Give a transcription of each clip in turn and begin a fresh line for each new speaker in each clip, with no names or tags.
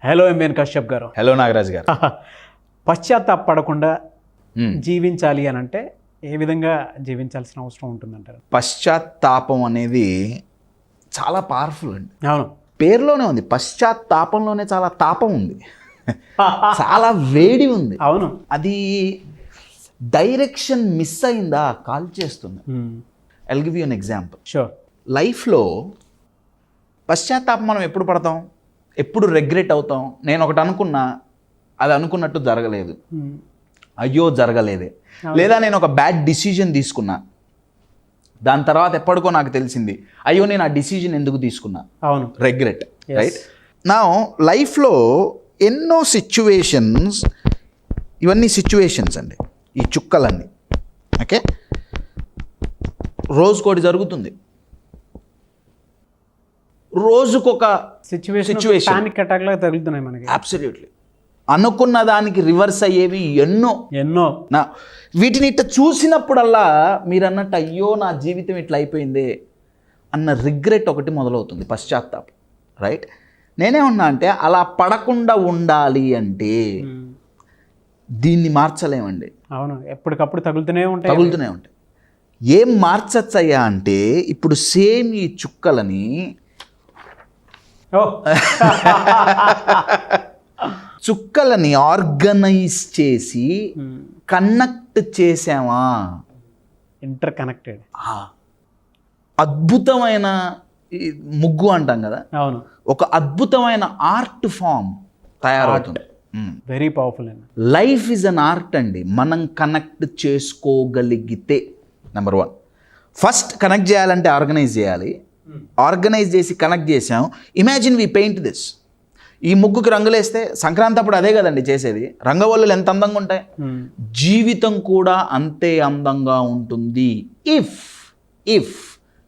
Hello MN Kashyap గారు.
Hello Nagaraj గారు.
పశ్చాత్తాపడకుండా జీవించాలి అని అంటే ఏ విధంగా జీవించాల్సిన అవసరం ఉంటుందంటారు?
పశ్చాత్తాపం అనేది చాలా పవర్ఫుల్ అండి.
అవును,
పేరులోనే ఉంది, పశ్చాత్తాపంలోనే చాలా తాపం ఉంది, చాలా వేడి ఉంది.
అవును,
అది డైరెక్షన్ మిస్ అయిందా కాల్ చేస్తుంది. I will give you an example.
Sure.
లైఫ్లో పశ్చాత్తాపం మనం ఎప్పుడు పడతాం, ఎప్పుడు రిగ్రెట్ అవుతాం. నేను ఒకటి అనుకున్నా, అది అనుకున్నట్టు జరగలేదు, అయ్యో జరగలేదే. లేదా నేను ఒక బ్యాడ్ డిసిజన్ తీసుకున్నా, దాని తర్వాత ఎప్పటికో నాకు తెలిసింది, అయ్యో నేను ఆ డిసిజన్ ఎందుకు తీసుకున్నా.
అవును,
రిగ్రెట్. రైట్. నా లైఫ్లో ఎన్నో సిచ్యువేషన్స్, ఇవన్నీ సిచ్యువేషన్స్ అండి, ఈ చుక్కలన్నీ. ఓకే, రోజుకోటి జరుగుతుంది, రోజుకొక సిచ్యువేషన్
పానిక్ అటాక్ లాగా తగులుతున్నాయి మనకి.
అబ్సల్యూట్లీ. అనుకున్న దానికి రివర్స్ అయ్యేవి ఎన్నో. నా వీటిని ఇట్లా చూసినప్పుడల్లా మీరు అన్నట్టు అయ్యో నా జీవితం ఇట్లా అయిపోయిందే అన్న రిగ్రెట్ ఒకటి మొదలవుతుంది, పశ్చాత్తాపం. రైట్. నేనే ఉన్నా అంటే అలా పడకుండా ఉండాలి అంటే దీన్ని మార్చలేమండి.
అవును, ఎప్పటికప్పుడు తగులుతూనే ఉంటాయి.
ఏం మార్చచ్చయ్యా అంటే ఇప్పుడు సేమ్ ఈ చుక్కలని చుక్కలని ఆర్గనైజ్ చేసి కనెక్ట్ చేసామా,
ఇంటర్ కనెక్టెడ్,
అద్భుతమైన ముగ్గు అంటాం కదా.
అవును,
ఒక అద్భుతమైన ఆర్ట్ ఫామ్ తయారవుతుంది.
వెరీ పవర్ఫుల్ అండి.
లైఫ్ ఈజ్ అన్ ఆర్ట్ అండి. మనం కనెక్ట్ చేసుకోగలిగితే, నెంబర్ 1 ఫస్ట్ కనెక్ట్ చేయాలంటే ఆర్గనైజ్ చేయాలి. ఆర్గనైజ్ చేసి కనెక్ట్ చేసాం. Imagine we paint this. ఈ ముగ్గుకి రంగులేస్తే సంక్రాంతి అప్పుడు అదే కదండి చేసేది. రంగవల్లులు ఎంత అందంగా ఉంటాయి, జీవితం కూడా అంతే అందంగా ఉంటుంది if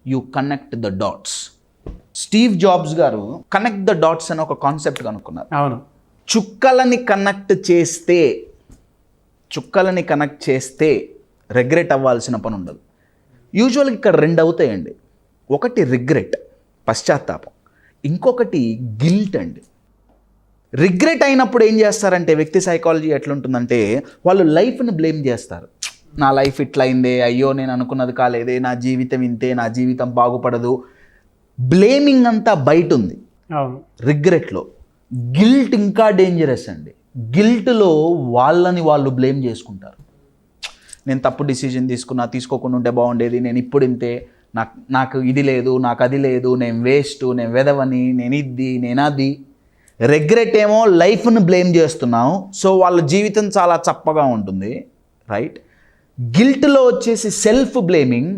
you connect the dots. Steve jobs గారు కనెక్ట్ ద డాట్స్ అని ఒక కాన్సెప్ట్ కనుక్కున్నారు.
అవును,
చుక్కలని కనెక్ట్ చేస్తే రిగ్రెట్ అవ్వాల్సిన పని ఉండదు. యూజువల్గా ఇక్కడ 2 అవుతాయండి. ఒకటి రిగ్రెట్, పశ్చాత్తాపం. ఇంకొకటి గిల్ట్ అండి. రిగ్రెట్ అయినప్పుడు ఏం చేస్తారంటే వ్యక్తి సైకాలజీ ఎట్లుంటుందంటే వాళ్ళు లైఫ్ని బ్లేమ్ చేస్తారు. నా లైఫ్ ఇట్లా అయిందే, అయ్యో నేను అనుకున్నది కాలేదే, నా జీవితం ఇంతే, నా జీవితం బాగుపడదు. బ్లేమింగ్ అంతా బయట ఉంది.
అవును.
రిగ్రెట్లో గిల్ట్ ఇంకా డేంజరస్ అండి. గిల్ట్లో వాళ్ళని వాళ్ళు బ్లేమ్ చేసుకుంటారు. నేను తప్పు డిసిజన్ తీసుకోకుండా ఉంటే బాగుండేది, నేను ఇప్పుడు ఇంతే, నాకు ఇది లేదు, నాకు అది లేదు, నేను వేస్ట్, నేను వెదవని, నేను ఇది, నేను అది. రిగ్రెట్ ఏమో లైఫ్ను బ్లేమ్ చేస్తున్నాం, సో వాళ్ళ జీవితం చాలా చప్పగా ఉంటుంది. రైట్. గిల్ట్లో వచ్చేసి సెల్ఫ్ బ్లేమింగ్,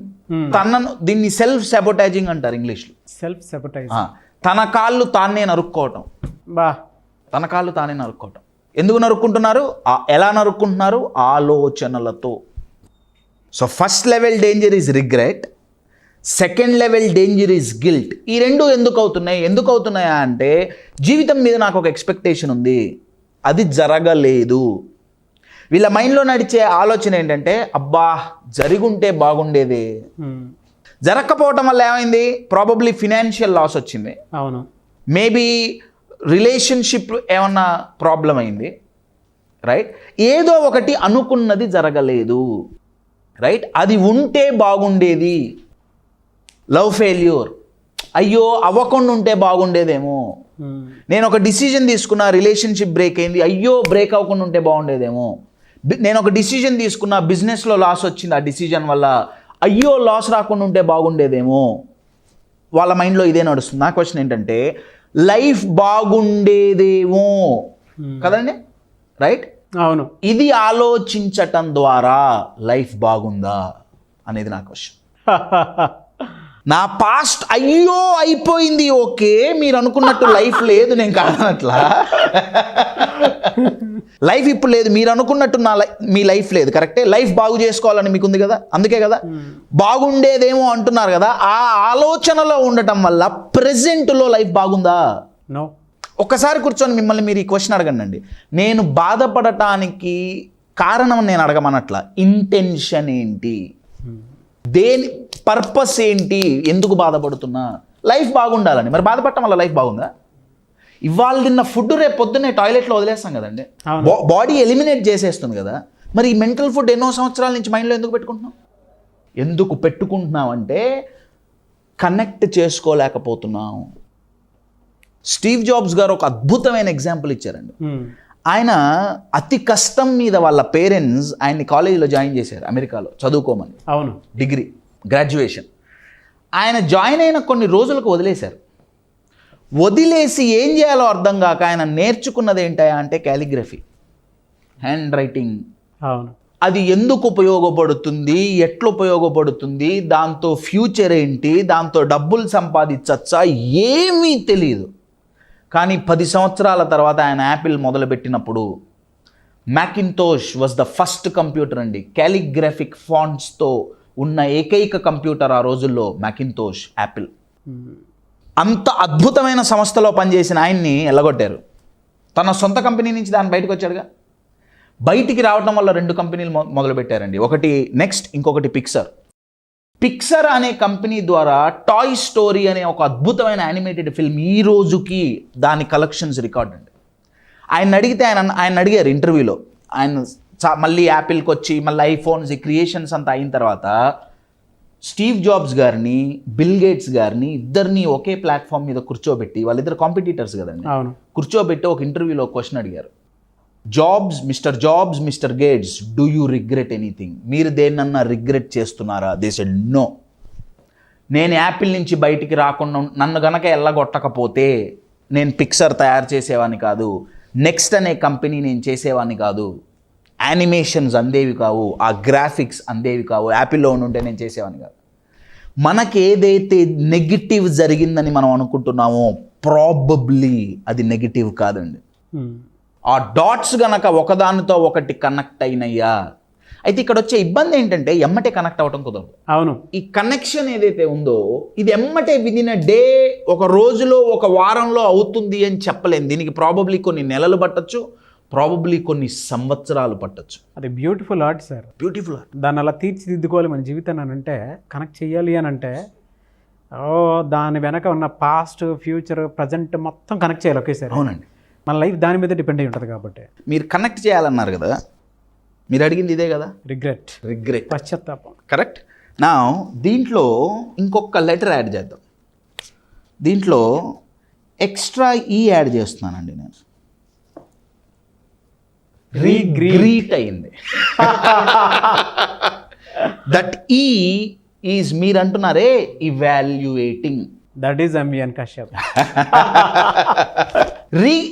దీన్ని సెల్ఫ్ సబోటాజింగ్ అంటారు ఇంగ్లీష్లో.
Self sabotage.
తన కాళ్ళు తానే నరుక్కోవటం. ఎందుకు నరుక్కుంటున్నారు, ఎలా నరుక్కుంటున్నారు, ఆలోచనలతో. So first level danger is regret, second level danger is guilt. ఈ 2 ఎందుకు అవుతున్నాయా అంటే జీవితం మీద నాకు ఒక ఎక్స్పెక్టేషన్ ఉంది, అది జరగలేదు. వీళ్ళ మైండ్లో నడిచే ఆలోచన ఏంటంటే అబ్బా జరిగుంటే బాగుండేది. జరగకపోవటం వల్ల ఏమైంది, ప్రాబబ్లీ ఫినాన్షియల్ లాస్ వచ్చింది.
అవును.
మేబీ రిలేషన్షిప్ ఏమన్నా ప్రాబ్లం అయింది. రైట్. ఏదో ఒకటి అనుకున్నది జరగలేదు. రైట్. అది ఉంటే బాగుండేది. లవ్ ఫెయిల్యూర్, అయ్యో అవ్వకుండా ఉంటే బాగుండేదేమో. నేను ఒక డిసిజన్ తీసుకున్నా, రిలేషన్షిప్ బ్రేక్ అయింది, అయ్యో బ్రేక్ అవ్వకుండా ఉంటే బాగుండేదేమో. నేను ఒక డిసిజన్ తీసుకున్నా, బిజినెస్లో లాస్ వచ్చింది, ఆ డిసిజన్ వల్ల అయ్యో లాస్ రాకుండా ఉంటే బాగుండేదేమో. వాళ్ళ మైండ్లో ఇదే నడుస్తుంది. నా క్వశ్చన్ ఏంటంటే లైఫ్ బాగుండేదేమో కదండి. రైట్.
అవును.
ఇది ఆలోచించటం ద్వారా లైఫ్ బాగుందా అనేది నా క్వశ్చన్. నా పాస్ట్ అయ్యో అయిపోయింది, ఓకే, మీరు అనుకున్నట్టు లైఫ్ లేదు, నేను కాదనట్లా. లైఫ్ ఇప్పుడు లేదు, మీరు అనుకున్నట్టు మీ లైఫ్ లేదు, కరెక్టే. లైఫ్ బాగు చేసుకోవాలని మీకు ఉంది కదా, అందుకే కదా బాగుండేదేమో అంటున్నారు కదా. ఆ ఆలోచనలో ఉండటం వల్ల ప్రెజెంట్లో లైఫ్ బాగుందా?
నో.
ఒక్కసారి కూర్చొని మిమ్మల్ని మీరు ఈ క్వశ్చన్ అడగండి. నేను బాధపడటానికి కారణం నేను అడగమనట్ల, ఇంటెన్షన్ ఏంటి, దేని పర్పస్ ఏంటి, ఎందుకు బాధపడుతున్నా, లైఫ్ బాగుండాలని. మరి బాధపడటం వల్ల లైఫ్ బాగుందా? ఇవాళ తిన్న ఫుడ్ రేపు పొద్దున్నే టాయిలెట్లో వదిలేస్తాం కదండి.
అవును.
బాడీ ఎలిమినేట్ చేసేస్తుంది కదా. మరి ఈ మెంటల్ ఫుడ్ ఎన్నో సంవత్సరాల నుంచి మైండ్లో ఎందుకు పెట్టుకుంటున్నాం అంటే కనెక్ట్ చేసుకోలేకపోతున్నాం. స్టీవ్ జాబ్స్ గారు ఒక అద్భుతమైన ఎగ్జాంపుల్ ఇచ్చారండి. ఆయన అతి కష్టం మీద వాళ్ళ పేరెంట్స్ ఆయన్ని కాలేజీలో జాయిన్ చేశారు, అమెరికాలో చదువుకోమని.
అవును.
Degree graduation. ఆయన జాయిన్ అయిన కొన్ని రోజులకు వదిలేశారు. వదిలేసి ఏం చేయాలో అర్థం కాక ఆయన నేర్చుకున్నది ఏంటా అంటే క్యాలిగ్రఫీ, హ్యాండ్ రైటింగ్.
అవును.
అది ఎందుకు ఉపయోగపడుతుంది, ఎట్లా ఉపయోగపడుతుంది, దాంతో ఫ్యూచర్ ఏంటి, దాంతో డబ్బులు సంపాదించచ్చా ఏమీ తెలియదు. కానీ 10 సంవత్సరాల తర్వాత ఆయన యాపిల్ మొదలుపెట్టినప్పుడు మ్యాకింతోష్ వాజ్ ద ఫస్ట్ కంప్యూటర్ అండి. క్యాలిగ్రాఫిక్ ఫాంట్స్తో ఉన్న ఏకైక కంప్యూటర్ ఆ రోజుల్లో మ్యాకింతోష్, యాపిల్. అంత అద్భుతమైన సంస్థలో పనిచేసిన ఆయన్ని ఎల్లగొట్టారు. తన సొంత కంపెనీ నుంచి దాన్ని బయటకు వచ్చాడుగా. బయటికి రావడం వల్ల 2 కంపెనీలు మొదలుపెట్టారండి. ఒకటి నెక్స్ట్, ఇంకొకటి పిక్సర్. పిక్సర్ అనే కంపెనీ ద్వారా టాయ్ స్టోరీ అనే ఒక అద్భుతమైన యానిమేటెడ్ ఫిల్మ్ ఈ రోజుకి దాని కలెక్షన్స్ రికార్డ్ అండి. ఆయన అడిగితే ఆయన అడిగారు ఇంటర్వ్యూలో, ఆయన మళ్ళీ యాపిల్కి వచ్చి మళ్ళీ ఐఫోన్స్ ఈ క్రియేషన్స్ అంతా అయిన తర్వాత స్టీవ్ జాబ్స్ గారిని, బిల్ గేట్స్ గారిని ఇద్దరిని ఒకే ప్లాట్ఫామ్ మీద కూర్చోబెట్టి, వాళ్ళిద్దరు కాంపిటీటర్స్ కదండి, కూర్చోబెట్టి ఒక ఇంటర్వ్యూలో క్వశ్చన్ అడిగారు. Mister Jobs, mister Gates, do you regret anything? మీరు దేన్నన్నా రిగ్రెట్ చేస్తున్నారా? They said no. నేను యాపిల్ నుంచి బయటికి రాకుండా నన్ను గనక ఎల్లగొట్టకపోతే నేను పిక్సర్ తయారు చేసేవాడిని కాదు, నెక్స్ట్ అనే కంపెనీ నేను చేసేవాడిని కాదు, యానిమేషన్స్ అందేవి కావు, ఆ గ్రాఫిక్స్ అందేవి కావు, యాపిల్లో ఉంటే నేను చేసేవాడిని కాదు. మనకి ఏదైతే నెగిటివ్ జరిగిందని మనం అనుకుంటున్నామో ప్రాబబ్లీ అది నెగిటివ్ కాదండి. ఆ డాట్స్ గనక ఒకదానితో ఒకటి కనెక్ట్ అయినయ్యా. అయితే ఇక్కడ వచ్చే ఇబ్బంది ఏంటంటే ఎమ్మటే కనెక్ట్ అవ్వటం కుదరదు.
అవును.
ఈ కనెక్షన్ ఏదైతే ఉందో ఇది ఎమ్మటే విదిన్ అ డే, ఒక రోజులో, ఒక వారంలో అవుతుంది అని చెప్పలేము. దీనికి ప్రాబబ్లీ కొన్ని నెలలు పట్టచ్చు, ప్రాబబ్లీ కొన్ని సంవత్సరాలు పట్టచ్చు.
అది beautiful art sir.
Beautiful art.
దాన్ని అలా తీర్చిదిద్దుకోవాలి మన జీవితాన్ని అని అంటే, కనెక్ట్ చేయాలి అని అంటే దాని వెనక ఉన్న పాస్ట్, ఫ్యూచర్, ప్రజెంట్ మొత్తం కనెక్ట్ చేయాలి ఒకేసారి.
అవునండి.
మన లైఫ్ దాని మీద డిపెండ్ అయి ఉంటుంది కాబట్టి.
మీరు కనెక్ట్ చేయాలన్నారు కదా, మీరు అడిగింది ఇదే కదా,
రిగ్రెట్, పశ్చాత్తాపం.
కరెక్ట్. నా దీంట్లో ఇంకొక లెటర్ యాడ్ చేద్దాం. దీంట్లో ఎక్స్ట్రా ఈ యాడ్ చేస్తున్నానండి నేను. రీగ్రీట్ అయింది. దట్ ఈజ్ మీరు అంటున్నారే evaluating.
That is MVN Kashyap.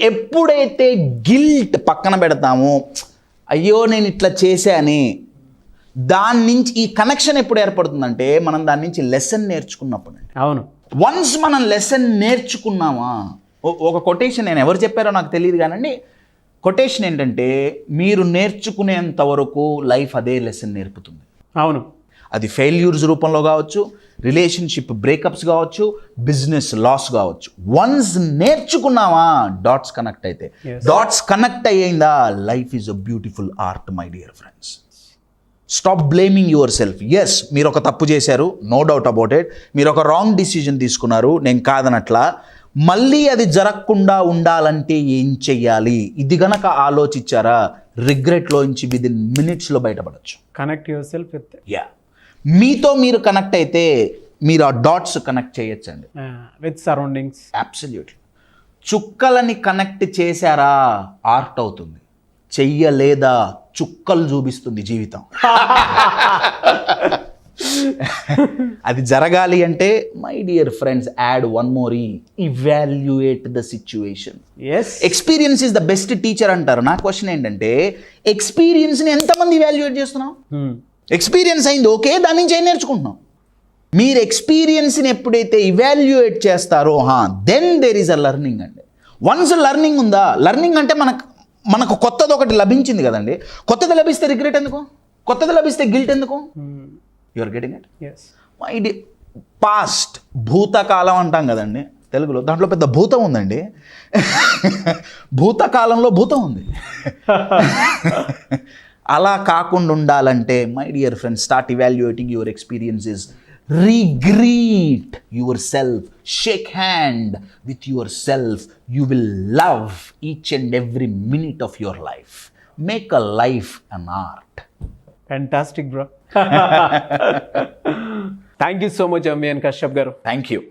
ఎప్పుడైతే గిల్ట్ పక్కన పెడతామో, అయ్యో నేను ఇట్లా చేశాని, దాని నుంచి ఈ కనెక్షన్ ఎప్పుడు ఏర్పడుతుందంటే మనం దాని నుంచి లెసన్ నేర్చుకున్నప్పుడు అండి.
అవును.
వన్స్ మనం లెసన్ నేర్చుకున్నామా, ఒక కొటేషన్ నేను ఎవరు చెప్పారో నాకు తెలియదు కానండి, కొటేషన్ ఏంటంటే మీరు నేర్చుకునేంత వరకు లైఫ్ అదే లెసన్ నేర్పుతుంది.
అవును.
అది ఫెయిల్యూర్స్ రూపంలో కావచ్చు, రిలేషన్షిప్ బ్రేకప్స్ కావచ్చు, బిజినెస్ లాస్ కావచ్చు. వన్స్ నేర్చుకున్నావా డాట్స్ కనెక్ట్ అయితే, డాట్స్ కనెక్ట్ అయ్యిందా, life is a beautiful art my dear friends. Stop blaming yourself. Yes, మీరు ఒక తప్పు చేశారు, నో డౌట్ అబౌట్ ఇట్. మీరు ఒక రాంగ్ డిసిజన్ తీసుకున్నారు, నేను కాదనట్లా. మళ్ళీ అది జరగకుండా ఉండాలంటే ఏం చెయ్యాలి, ఇది గనక ఆలోచించారా రిగ్రెట్లోంచి విదిన్ మినిట్స్లో బయటపడచ్చు.
Connect yourself with.
మీతో మీరు కనెక్ట్ అయితే మీరు ఆ డాట్స్ కనెక్ట్ చేయొచ్చండి
విత్ సరౌండింగ్స్.
అబ్సల్యూట్లీ. చుక్కలని కనెక్ట్ చేశారా ఆర్ట్ అవుతుంది, చెయ్యలేదా చుక్కలు చూపిస్తుంది జీవితం. అది జరగాలి అంటే my dear friends add one more, evaluate the situation. Experience is the best teacher అంటారు. నా క్వశ్చన్ ఏంటంటే ఎక్స్పీరియన్స్ని ఎంతమంది ఇవాల్యుయేట్ చేస్తున్నాం? ఎక్స్పీరియన్స్ అయింది, ఓకే, దాని నుంచి ఏం నేర్చుకుంటున్నాం? మీరు ఎక్స్పీరియన్స్ని ఎప్పుడైతే ఇవాల్యుయేట్ చేస్తారో then there is a learning అండి. వన్స్ లెర్నింగ్ ఉందా, లెర్నింగ్ అంటే మనకు కొత్తది ఒకటి లభించింది కదండి. కొత్తది లభిస్తే రిగ్రెట్ ఎందుకు? కొత్తది లభిస్తే గిల్ట్ ఎందుకు? You're getting it? My the past, భూతకాలం అంటాం కదండి తెలుగులో, దాంట్లో పెద్ద భూతం ఉందండి. భూతకాలంలో భూతం ఉంది. అలా కాకుండా ఉండాలంటే my dear friends start evaluating your experiences. Regreet yourself. Shake hand with yourself. You will love each and every minute of your life. Make a life an art.
Fantastic bro. Thank you so much MVN Kashyap గారు.
Thank you.